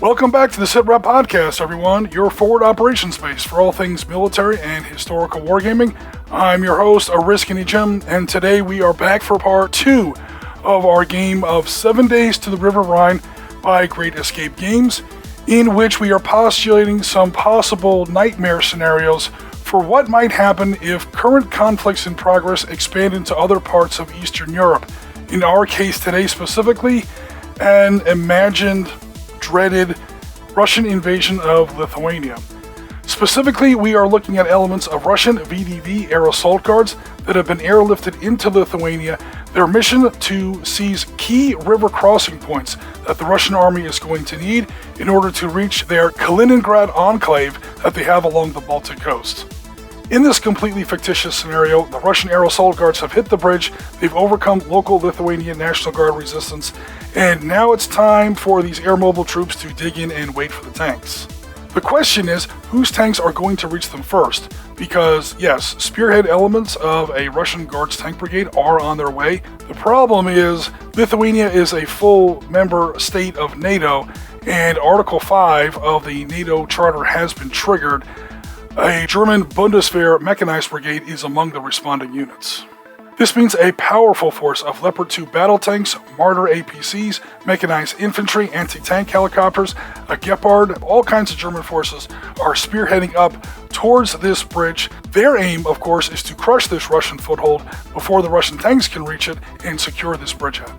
Welcome back to the Sitrep podcast, everyone, your forward operations base for all things military and historical wargaming. I'm your host, Ariskany Jim, and today we are back for part 2 of our game of 7 Days to the River Rhine by Great Escape Games, in which we are postulating some possible nightmare scenarios for what might happen if current conflicts in progress expand into other parts of Eastern Europe. In our case today specifically, an imagined dreaded Russian invasion of Lithuania. Specifically, we are looking at elements of Russian VDV air assault guards that have been airlifted into Lithuania, their mission to seize key river crossing points that the Russian army is going to need in order to reach their Kaliningrad Enclave that they have along the Baltic Coast. In this completely fictitious scenario, the Russian air assault guards have hit the bridge, they've overcome local Lithuanian National Guard resistance, and now it's time for these air mobile troops to dig in and wait for the tanks. The question is, whose tanks are going to reach them first? Because, yes, spearhead elements of a Russian Guards tank brigade are on their way. The problem is, Lithuania is a full member state of NATO, and Article 5 of the NATO Charter has been triggered. A German Bundeswehr Mech Brigade is among the responding units. This means a powerful force of Leopard 2 battle tanks, Marder APCs, mechanized infantry, anti-tank helicopters, a Gepard, all kinds of German forces are spearheading up towards this bridge. Their aim, of course, is to crush this Russian foothold before the Russian tanks can reach it and secure this bridgehead.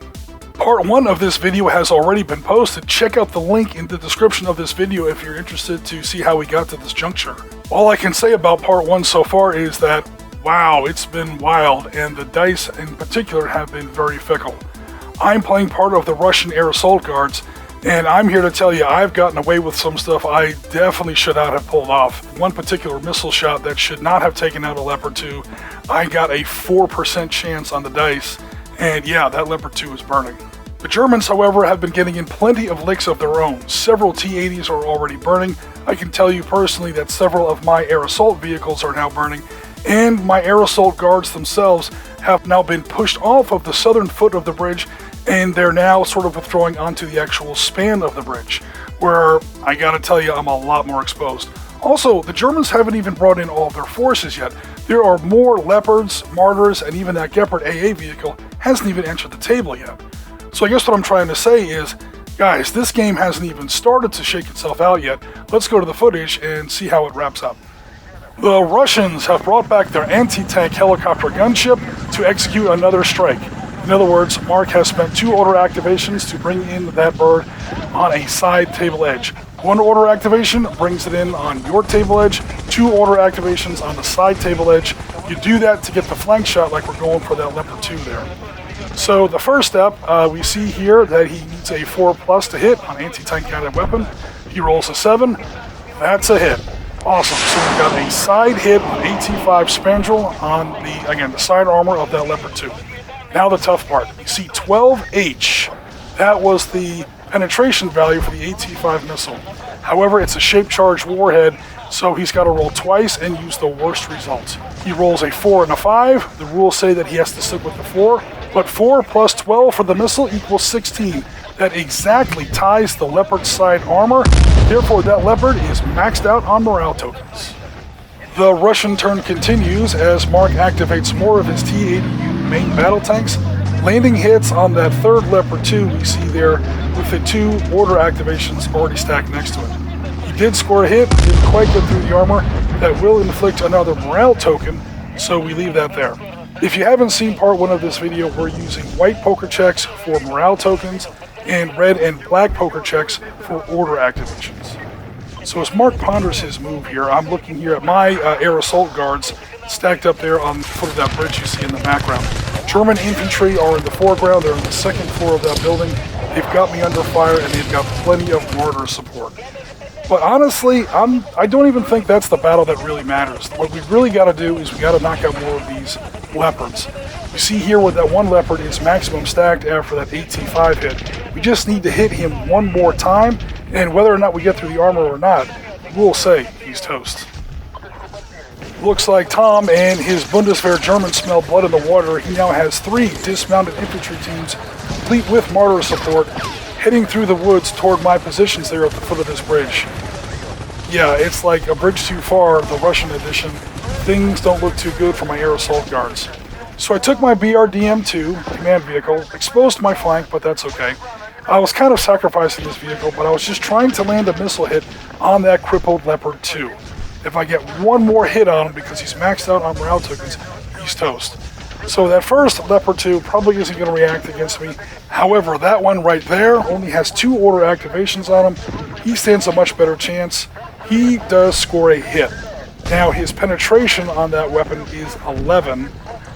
Part 1 of this video has already been posted. Check out the link in the description of this video if you're interested to see how we got to this juncture. All I can say about Part 1 so far is that, wow, it's been wild, and the dice in particular have been very fickle. I'm playing part of the Russian air assault guards, and I'm here to tell you I've gotten away with some stuff I definitely should not have pulled off. One particular missile shot that should not have taken out a Leopard 2, I got a 4% chance on the dice, and yeah, that Leopard 2 is burning. The Germans, however, have been getting in plenty of licks of their own. Several T-80s are already burning. I can tell you personally that several of my air assault vehicles are now burning, and my air assault guards themselves have now been pushed off of the southern foot of the bridge, and they're now sort of withdrawing onto the actual span of the bridge, where I gotta tell you I'm a lot more exposed. Also, the Germans haven't even brought in all of their forces yet. There are more Leopards, Martyrs, and even that Gepard AA vehicle hasn't even entered the table yet. So I guess what I'm trying to say is, guys, this game hasn't even started to shake itself out yet. Let's go to the footage and see how it wraps up. The Russians have brought back their anti-tank helicopter gunship to execute another strike. In other words, Mark has spent 2 order activations to bring in that bird on a side table edge. 1 order activation brings it in on your table edge, 2 order activations on the side table edge. You do that to get the flank shot like we're going for that Leopard 2 there. So the first step, we see here that he needs a 4+ to hit on anti-tank guided weapon. He rolls a 7. That's a hit. Awesome. So we've got a side hit on AT-5 Spandrel on the side armor of that Leopard 2. Now the tough part. You see 12H. That was the penetration value for the AT-5 missile. However, it's a shape charge warhead, so he's got to roll twice and use the worst results. He rolls a 4 and a 5. The rules say that he has to stick with the 4. But 4 plus 12 for the missile equals 16. That exactly ties the Leopard's side armor. Therefore, that Leopard is maxed out on morale tokens. The Russian turn continues as Mark activates more of his T-80U main battle tanks, landing hits on that third Leopard 2 we see there with the 2 order activations already stacked next to it. He did score a hit, didn't quite get through the armor. That will inflict another morale token, so we leave that there. If you haven't seen part 1 of this video, we're using white poker checks for morale tokens and red and black poker checks for order activations. So as Mark ponders his move here, I'm looking here at my air assault guards stacked up there on the foot of that bridge you see in the background. German infantry are in the foreground, they're on the 2nd floor of that building. They've got me under fire and they've got plenty of mortar support. But honestly, I don't even think that's the battle that really matters. What we really got to do is we got to knock out more of these Leopards. You see here where that one Leopard is maximum stacked after that AT-5 hit. We just need to hit him one more time, and whether or not we get through the armor or not, we'll say he's toast. Looks like Tom and his Bundeswehr Germans smell blood in the water. He now has 3 dismounted infantry teams, complete with mortar support, heading through the woods toward my positions there at the foot of this bridge. Yeah, it's like a bridge too far, the Russian edition. Things don't look too good for my air assault guards. So I took my BRDM-2 command vehicle, exposed my flank, but that's okay. I was kind of sacrificing this vehicle, but I was just trying to land a missile hit on that crippled Leopard 2. If I get one more hit on him because he's maxed out on morale tokens, he's toast. So that first Leopard 2 probably isn't going to react against me. However, that one right there only has 2 order activations on him. He stands a much better chance. He does score a hit. Now, his penetration on that weapon is 11.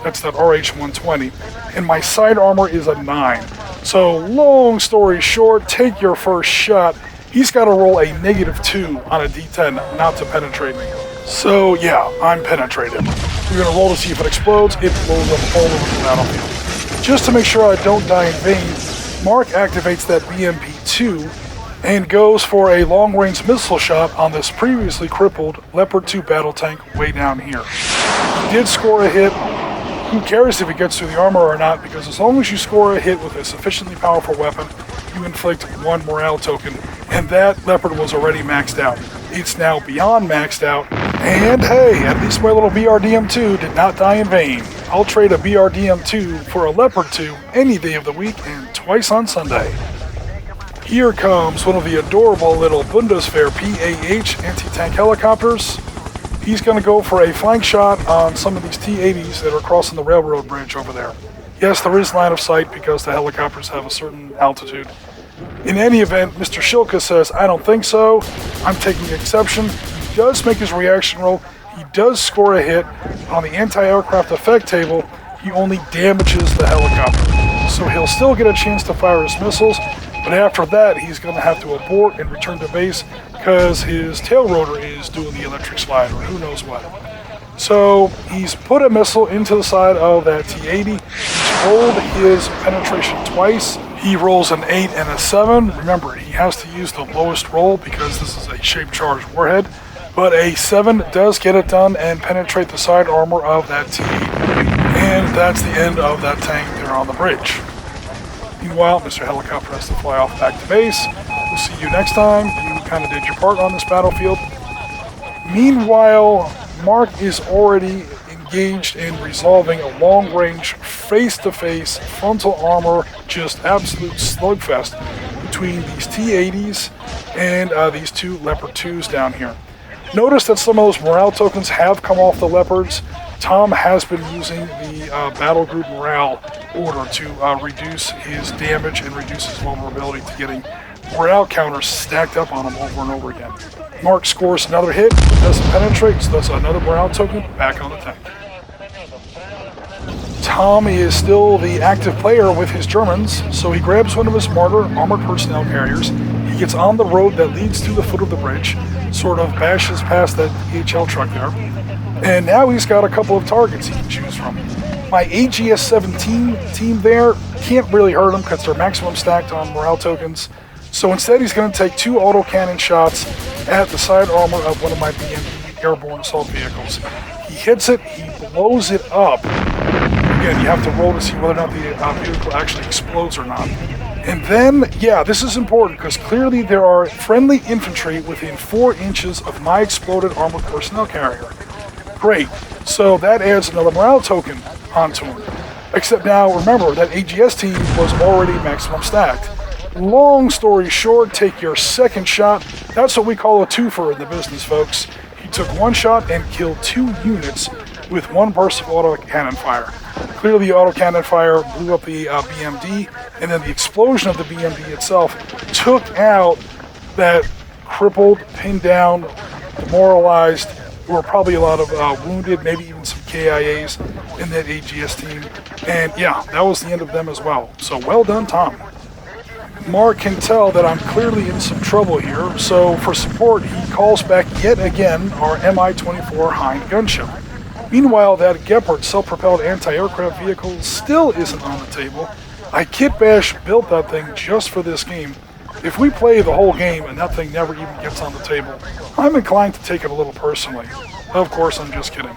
That's that RH-120. And my side armor is a 9. So, long story short, take your first shot. He's got to roll a -2 on a D10 not to penetrate me. So, yeah, I'm penetrated. We're going to roll to see if it explodes. It blows up all over the battlefield. Just to make sure I don't die in vain, Mark activates that BMP-2 and goes for a long-range missile shot on this previously crippled Leopard 2 battle tank way down here. He did score a hit. Who cares if it gets through the armor or not, because as long as you score a hit with a sufficiently powerful weapon, you inflict 1 morale token, and that Leopard was already maxed out. It's now beyond maxed out, and hey, at least my little BRDM-2 did not die in vain. I'll trade a BRDM-2 for a Leopard 2 any day of the week and twice on Sunday. Here comes one of the adorable little Bundeswehr PAH anti-tank helicopters. He's going to go for a flank shot on some of these T-80s that are crossing the railroad bridge over there. Yes, there is line of sight because the helicopters have a certain altitude. In any event, Mr. Shilka says, I don't think so. I'm taking exception. He does make his reaction roll. He does score a hit. On the anti-aircraft effect table, he only damages the helicopter. So he'll still get a chance to fire his missiles, but after that, he's going to have to abort and return to base because his tail rotor is doing the electric slide or who knows what. So he's put a missile into the side of that T-80. He's rolled his penetration twice. He rolls an 8 and a 7. Remember, he has to use the lowest roll because this is a shape-charged warhead. But a 7 does get it done and penetrate the side armor of that T-80. And that's the end of that tank there on the bridge. Meanwhile, Mr. Helicopter has to fly off back to base. We'll see you next time. You kind of did your part on this battlefield. Meanwhile, Mark is already engaged in resolving a long-range, face-to-face, frontal armor, just absolute slugfest between these T-80s and these 2 Leopard 2s down here. Notice that some of those morale tokens have come off the Leopards. Tom has been using the battle group morale order to reduce his damage and reduce his vulnerability to getting morale counters stacked up on him over and over again. Mark scores another hit, doesn't penetrate, so that's another morale token back on the tank. Tom is still the active player with his Germans, so he grabs one of his Marder armored personnel carriers. He gets on the road that leads to the foot of the bridge, sort of bashes past that DHL truck there, and now he's got a couple of targets he can choose from. My AGS-17 team there can't really hurt him because they're maximum stacked on morale tokens, so instead he's going to take 2 autocannon shots at the side armor of one of my BMP airborne assault vehicles. He hits it, he blows it up. Again, you have to roll to see whether or not the vehicle actually explodes or not. And then, yeah, this is important because clearly there are friendly infantry within 4 inches of my exploded armored personnel carrier. Great, so that adds another morale token onto him. Except now, remember, that AGS team was already maximum stacked. Long story short, take your second shot. That's what we call a twofer in the business, folks. He took 1 shot and killed 2 units with 1 burst of autocannon fire. Clearly, the autocannon fire blew up the BMD, and then the explosion of the BMD itself took out that crippled, pinned down, demoralized. There were probably a lot of wounded, maybe even some KIAs in that AGS team. And yeah, that was the end of them as well. So well done, Tom. Mark can tell that I'm clearly in some trouble here, so for support, he calls back yet again our Mi-24 Hind gunship. Meanwhile, that Gepard self-propelled anti-aircraft vehicle still isn't on the table. I kit bash built that thing just for this game. If we play the whole game and that thing never even gets on the table, I'm inclined to take it a little personally. Of course, I'm just kidding.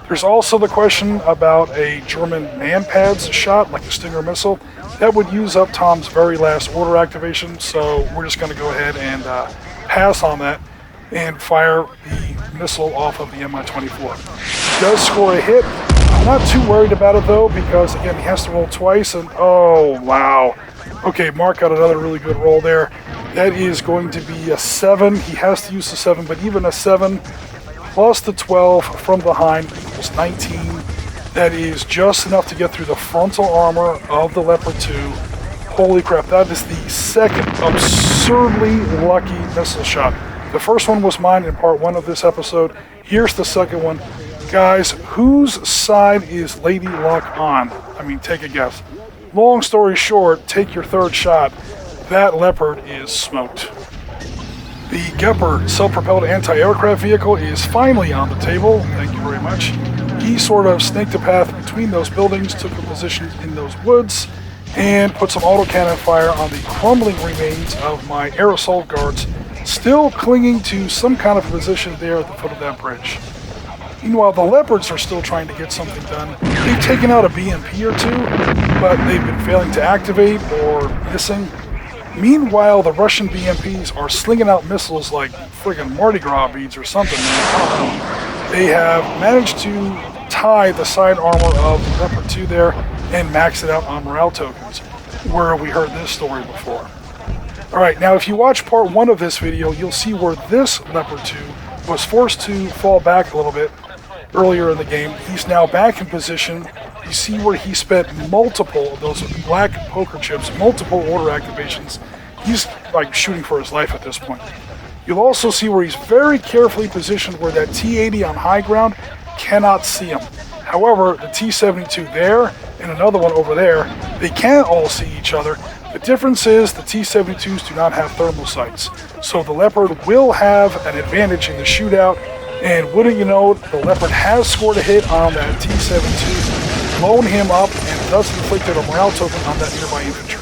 There's also the question about a German man-pads shot, like a Stinger missile. That would use up Tom's very last order activation, so we're just going to go ahead and pass on that and fire the missile off of the Mi-24. He does score a hit. I'm not too worried about it though, because again, he has to roll twice, and oh wow. Okay, Mark got another really good roll there. That is going to be a 7. He has to use the 7, but even a 7 plus the 12 from behind equals 19. That is just enough to get through the frontal armor of the Leopard 2. Holy crap, that is the second absurdly lucky missile shot. The first one was mine in part 1 of this episode. Here's the second one. Guys, whose side is Lady Luck on? I mean, take a guess. Long story short, take your third shot. That Leopard is smoked. The Gepard self-propelled anti-aircraft vehicle is finally on the table. Thank you very much. He sort of snaked a path between those buildings, took a position in those woods, and put some autocannon fire on the crumbling remains of my air assault guards, still clinging to some kind of position there at the foot of that bridge. Meanwhile, the Leopards are still trying to get something done. They've taken out a BMP or two, but they've been failing to activate or missing. Meanwhile, the Russian BMPs are slinging out missiles like friggin' Mardi Gras beads or something, man. I don't know. They have managed to tie the side armor of the Leopard 2 there and max it out on morale tokens, where we heard this story before. Alright, now if you watch part 1 of this video, you'll see where this Leopard 2 was forced to fall back a little bit earlier in the game. He's now back in position. You see where he spent multiple of those black poker chips, multiple order activations. He's like shooting for his life at this point. You'll also see where he's very carefully positioned where that T-80 on high ground cannot see him. However, the T-72 there and another one over there, they can all see each other. The difference is the T-72s do not have thermal sights. So the Leopard will have an advantage in the shootout. And wouldn't you know, the Leopard has scored a hit on that T-72, blown him up, and thus inflicted a morale token on that nearby infantry.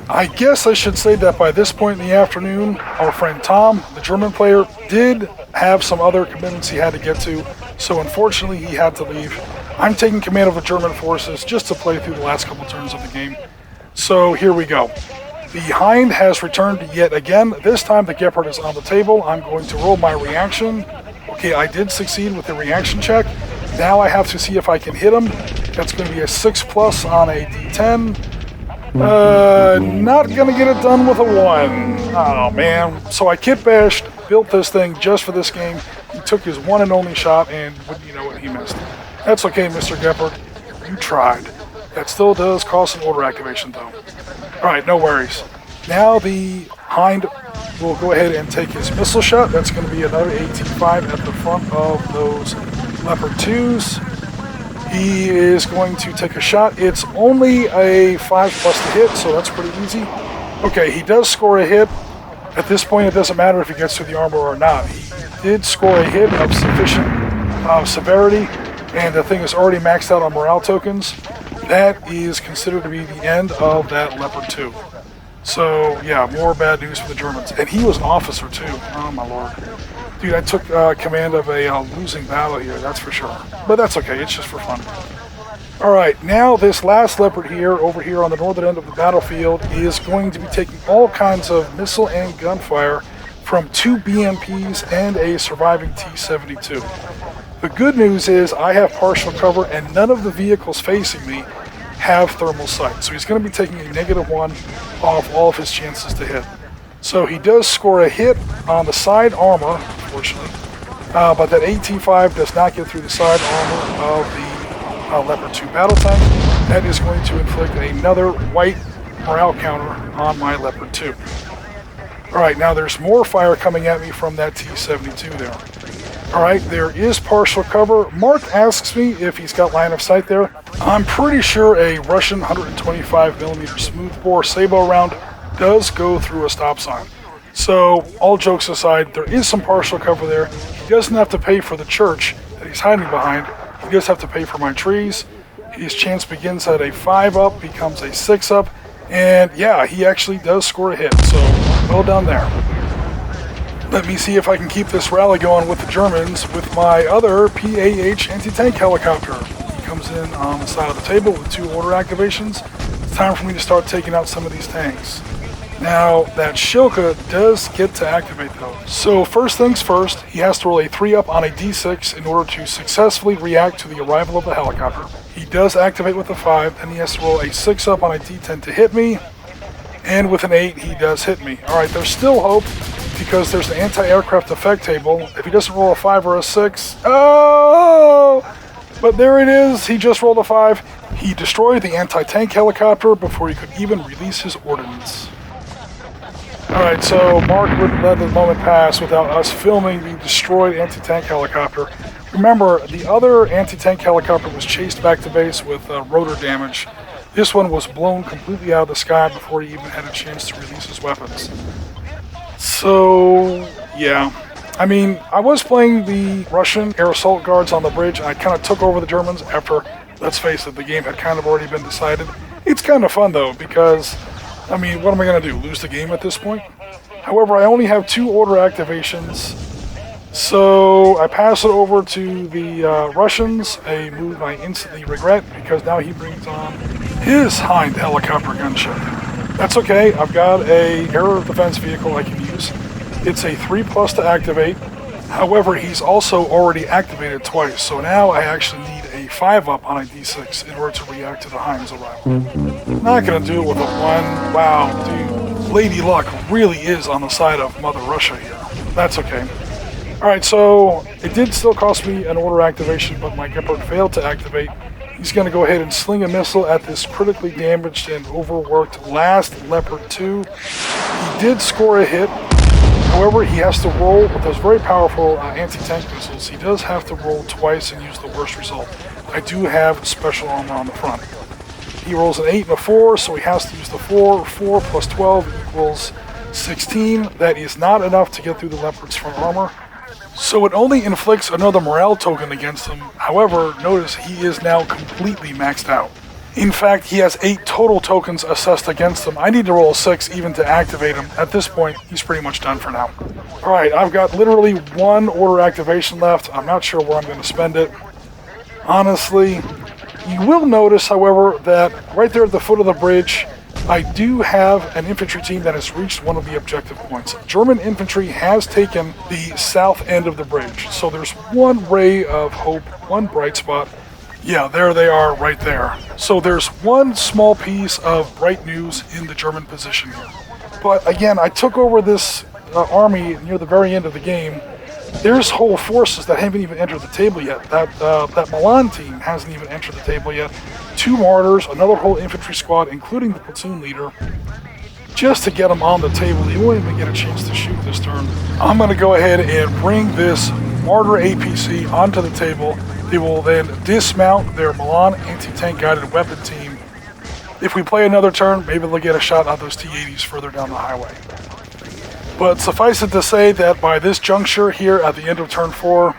I guess I should say that by this point in the afternoon, our friend Tom, the German player, did have some other commitments he had to get to, so unfortunately he had to leave. I'm taking command of the German forces just to play through the last couple turns of the game. So here we go. The Hind has returned yet again. This time the Gepard is on the table. I'm going to roll my reaction. Okay, I did succeed with the reaction check. Now I have to see if I can hit him. That's going to be a 6+ on a D10. Not going to get it done with a 1. Oh, man. So I kit bashed, built this thing just for this game. He took his one and only shot, and wouldn't you know it, he missed. That's okay, Mr. Gepard. You tried. That still does cost an order activation, though. Alright, no worries. Now the Hind will go ahead and take his missile shot. That's going to be another AT-5 at the front of those Leopard 2s. He is going to take a shot. It's only a 5+ to hit, so that's pretty easy. Okay, he does score a hit. At this point, it doesn't matter if he gets through the armor or not. He did score a hit of sufficient severity, and the thing is already maxed out on morale tokens. That is considered to be the end of that Leopard 2. So, yeah, more bad news for the Germans. And he was an officer, too. Oh, my lord. Dude, I took command of a losing battle here, that's for sure. But that's okay, it's just for fun. Alright, now this last Leopard here, over here on the northern end of the battlefield, is going to be taking all kinds of missile and gunfire from 2 BMPs and a surviving T-72. The good news is I have partial cover and none of the vehicles facing me have thermal sight. So he's going to be taking a -1 off all of his chances to hit. So he does score a hit on the side armor, unfortunately. But that AT-5 does not get through the side armor of the Leopard 2 battle tank. That is going to inflict another white morale counter on my Leopard 2. Alright, now there's more fire coming at me from that T-72 there. Alright, there is partial cover. Mark asks me if he's got line of sight there. I'm pretty sure a Russian 125mm smoothbore sabot round does go through a stop sign. So, all jokes aside, there is some partial cover there. He doesn't have to pay for the church that he's hiding behind. He does have to pay for my trees. His chance begins at a 5-up, becomes a 6-up, and yeah, he actually does score a hit. So, well done there. Let me see if I can keep this rally going with the Germans with my other PAH anti-tank helicopter. He comes in on the side of the table with 2 order activations. It's time for me to start taking out some of these tanks. Now, that Shilka does get to activate though. So first things first, he has to roll a 3-up on a D6 in order to successfully react to the arrival of the helicopter. He does activate with a 5, then he has to roll a 6-up on a D10 to hit me. And with an 8, he does hit me. Alright, there's still hope because there's an anti-aircraft effect table. If he doesn't roll a 5 or a 6, oh! But there it is, he just rolled a 5. He destroyed the anti-tank helicopter before he could even release his ordnance. Alright, so Mark wouldn't let the moment pass without us filming the destroyed anti-tank helicopter. Remember, the other anti-tank helicopter was chased back to base with rotor damage. This one was blown completely out of the sky before he even had a chance to release his weapons. So, yeah. I mean, I was playing the Russian air assault guards on the bridge, and I kind of took over the Germans after, let's face it, the game had kind of already been decided. It's kind of fun, though, because I mean, what am I going to do? Lose the game at this point? However, I only have 2 order activations, so I pass it over to the Russians, a move I instantly regret because now he brings on his Hind helicopter gunship. That's okay, I've got a air defense vehicle I can use. It's a 3+ to activate. However, he's also already activated twice, so now I actually need a 5-up on a D6 in order to react to the Hind's arrival. Not gonna do it with a 1. Wow, dude. Lady Luck really is on the side of Mother Russia here. That's okay. Alright, so it did still cost me an order activation, but my Gepard failed to activate. He's gonna go ahead and sling a missile at this critically damaged and overworked last Leopard 2. He did score a hit. However, he has to roll with those very powerful anti-tank missiles. He does have to roll twice and use the worst result. I do have special armor on the front. He rolls an 8 and a 4, so he has to use the 4. 4 plus 12 equals 16. That is not enough to get through the Leopard's front armor. So it only inflicts another morale token against him. However, notice he is now completely maxed out. In fact, he has 8 total tokens assessed against him. I need to roll a 6 even to activate him. At this point, he's pretty much done for now. Alright, I've got literally 1 order activation left. I'm not sure where I'm going to spend it. Honestly, you will notice, however, that right there at the foot of the bridge, I do have an infantry team that has reached one of the objective points. German infantry has taken the south end of the bridge. So there's one ray of hope, one bright spot. Yeah, there they are right there. So there's one small piece of bright news in the German position here. But again, I took over this army near the very end of the game. There's whole forces that haven't even entered the table yet. That Milan team hasn't even entered the table yet. 2 mortars, another whole infantry squad, including the platoon leader. Just to get them on the table, they won't even get a chance to shoot this turn. I'm going to go ahead and bring this mortar APC onto the table. They will then dismount their Milan anti-tank guided weapon team. If we play another turn, maybe they'll get a shot at those T-80s further down the highway. But suffice it to say that by this juncture here at the end of turn 4,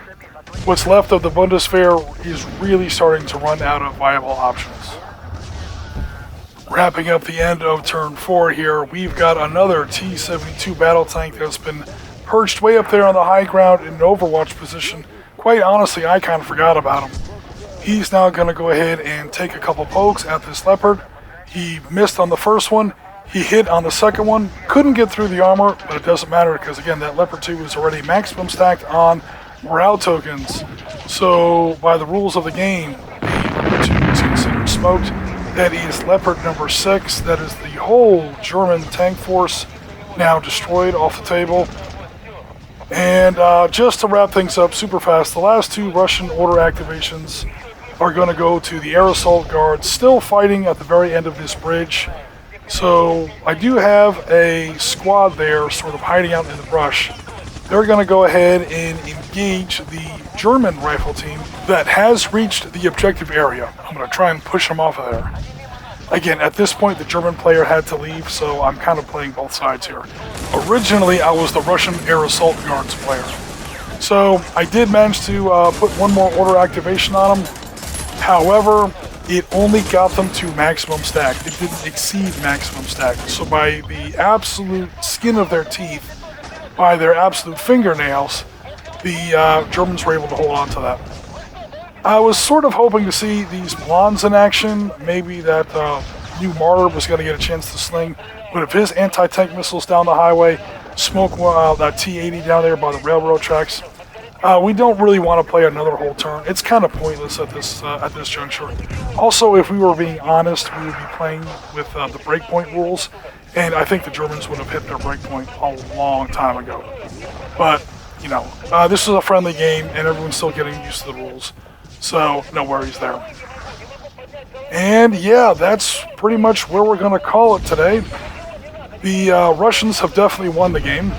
what's left of the Bundeswehr is really starting to run out of viable options. Wrapping up the end of turn 4 here, we've got another T-72 battle tank that's been perched way up there on the high ground in an overwatch position. Quite honestly, I kind of forgot about him. He's now going to go ahead and take a couple pokes at this Leopard. He missed on the first one. He hit on the second one. Couldn't get through the armor, but it doesn't matter because, again, that Leopard 2 is already maximum stacked on morale tokens. So, by the rules of the game, the Leopard 2 is considered smoked. That is Leopard number 6. That is the whole German tank force now destroyed off the table. And just to wrap things up super fast, the last 2 Russian order activations are going to go to the air assault guards, still fighting at the very end of this bridge. So I do have a squad there sort of hiding out in the brush. They're going to go ahead and engage the German rifle team that has reached the objective area. I'm going to try and push them off of there. Again, at this point, the German player had to leave, so I'm kind of playing both sides here. Originally, I was the Russian Air Assault Guards player. So I did manage to put 1 more order activation on them. However, it only got them to maximum stack. It didn't exceed maximum stack. So by the absolute skin of their teeth, by their absolute fingernails, the Germans were able to hold on to that. I was sort of hoping to see these Blondes in action, maybe that new Martyr was going to get a chance to sling, but if his anti-tank missiles down the highway, smoke that T-80 down there by the railroad tracks, we don't really want to play another whole turn. It's kind of pointless at this juncture. Also, if we were being honest, we would be playing with the breakpoint rules, and I think the Germans would have hit their breakpoint a long time ago. But, you know, this is a friendly game, and everyone's still getting used to the rules, so no worries there. And yeah, that's pretty much where we're going to call it today. The Russians have definitely won the game.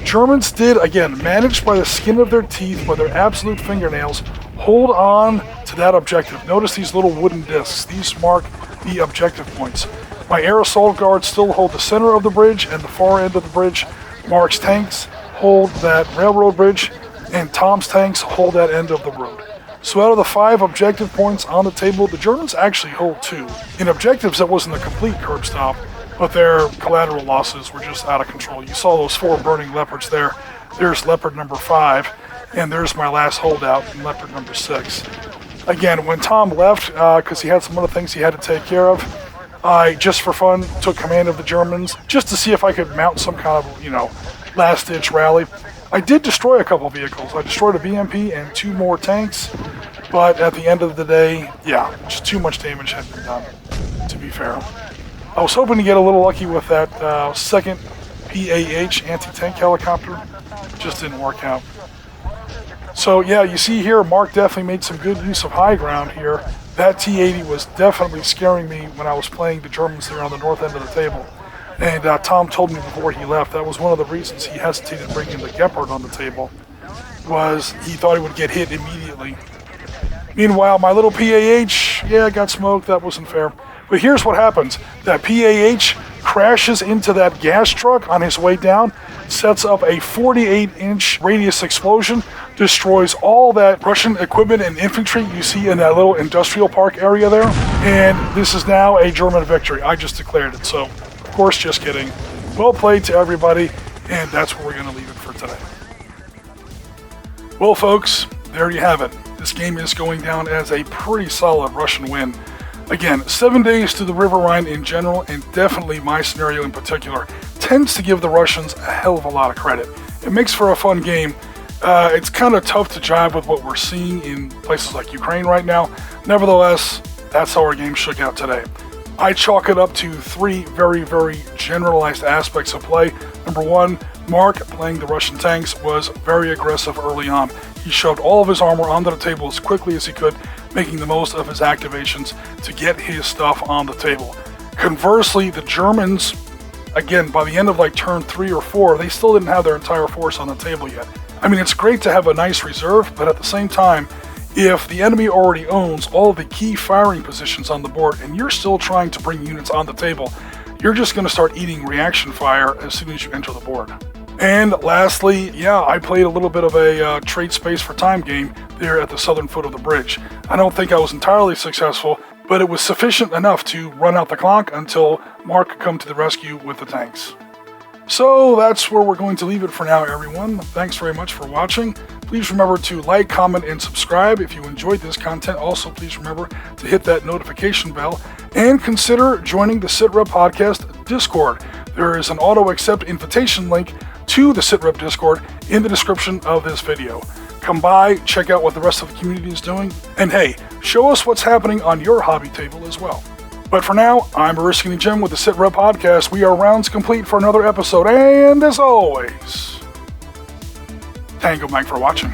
Germans did, again, managed by the skin of their teeth, by their absolute fingernails, hold on to that objective. Notice these little wooden discs. These mark the objective points. My air assault guards still hold the center of the bridge, and the far end of the bridge. Mark's tanks hold that railroad bridge, and Tom's tanks hold that end of the road. So out of the 5 objective points on the table, the Germans actually hold 2. In objectives, that wasn't a complete curb stop, but their collateral losses were just out of control. You saw those 4 burning Leopards there. There's Leopard number 5, and there's my last holdout, Leopard number 6. Again, when Tom left, because he had some other things he had to take care of, I, just for fun, took command of the Germans, just to see if I could mount some kind of, you know, last-ditch rally. I did destroy a couple vehicles. I destroyed a BMP and 2 more tanks, but at the end of the day, yeah, just too much damage had been done, to be fair. I was hoping to get a little lucky with that second PAH anti-tank helicopter. Just didn't work out. So yeah, you see here, Mark definitely made some good use of high ground here. That T-80 was definitely scaring me when I was playing the Germans there on the north end of the table. And Tom told me before he left, that was one of the reasons he hesitated bringing the Gepard on the table, was he thought he would get hit immediately. Meanwhile, my little PAH, yeah, got smoked. That wasn't fair. But here's what happens. That PAH crashes into that gas truck on his way down, sets up a 48-inch radius explosion, destroys all that Russian equipment and infantry you see in that little industrial park area there, and this is now a German victory. I just declared it, so of course, just kidding. Well played to everybody, and that's where we're going to leave it for today. Well, folks, there you have it. This game is going down as a pretty solid Russian win. Again, 7 days to the River Rhine in general, and definitely my scenario in particular, tends to give the Russians a hell of a lot of credit. It makes for a fun game. It's kind of tough to jive with what we're seeing in places like Ukraine right now. Nevertheless, that's how our game shook out today. I chalk it up to 3 very, very generalized aspects of play. Number 1, Mark, playing the Russian tanks, was very aggressive early on. He shoved all of his armor onto the table as quickly as he could, making the most of his activations to get his stuff on the table. Conversely, the Germans, again, by the end of like turn 3 or 4, they still didn't have their entire force on the table yet. I mean, it's great to have a nice reserve, but at the same time, if the enemy already owns all of the key firing positions on the board and you're still trying to bring units on the table, you're just going to start eating reaction fire as soon as you enter the board. And lastly, yeah, I played a little bit of a trade space for time game there at the southern foot of the bridge. I don't think I was entirely successful, but it was sufficient enough to run out the clock until Mark could come to the rescue with the tanks. So that's where we're going to leave it for now, everyone. Thanks very much for watching. Please remember to like, comment, and subscribe if you enjoyed this content. Also, please remember to hit that notification bell and consider joining the Sitrep Podcast Discord. There is an auto-accept invitation link to the Sitrep Discord in the description of this video. Come by, check out what the rest of the community is doing, and hey, show us what's happening on your hobby table as well. But for now, I'm Risky Jim with the Sitrep Podcast. We are rounds complete for another episode, and as always, Tango Mike for watching.